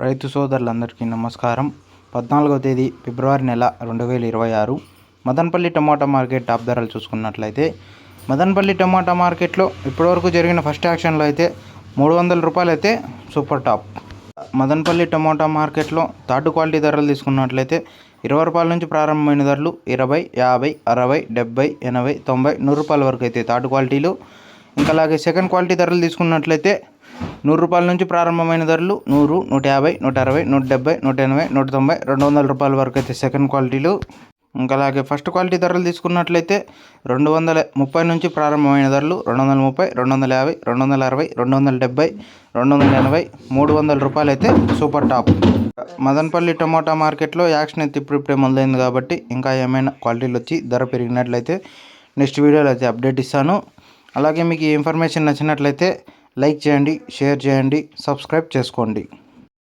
రైతు సోదరులందరికీ నమస్కారం. 14వ తేదీ ఫిబ్రవరి నెల 2026 మదనపల్లి టమాటా మార్కెట్ టాప్ ధరలు చూసుకున్నట్లయితే మదనపల్లి టమాటా మార్కెట్లో ఇప్పటివరకు జరిగిన ఫస్ట్ యాక్షన్లో అయితే 300 రూపాయలు అయితే సూపర్ టాప్. మదనపల్లి టమాటా మార్కెట్లో థర్డ్ క్వాలిటీ ధరలు తీసుకున్నట్లయితే 20 రూపాయల నుంచి ప్రారంభమైన ధరలు 20, 50, 60, 70, 80, 90, 100 రూపాయల వరకు అయితే థర్డ్ క్వాలిటీలు. ఇంకా అలాగే సెకండ్ క్వాలిటీ ధరలు తీసుకున్నట్లయితే 100 రూపాయల నుంచి ప్రారంభమైన ధరలు 100, 150, 160, 170, 180, 190, 200 రూపాయల వరకు అయితే సెకండ్ క్వాలిటీలు. ఇంకా అలాగే ఫస్ట్ క్వాలిటీ ధరలు తీసుకున్నట్లయితే 230 నుంచి ప్రారంభమైన ధరలు 230, 250, 260, 270, 280, 300 రూపాయలు అయితే సూపర్ టాప్. మదనపల్లి టమాటా మార్కెట్లో యాక్షన్ అయితే ఇప్పుడిప్పుడే మొదలైంది కాబట్టి ఇంకా ఏమైనా క్వాలిటీలు వచ్చి ధర పెరిగినట్లయితే నెక్స్ట్ వీడియోలో అయితే అప్డేట్ ఇస్తాను. అలాగే మీకు ఈ ఇన్ఫర్మేషన్ నచ్చినట్లయితే లైక్ చేయండి, షేర్ చేయండి, సబ్స్క్రైబ్ చేసుకోండి.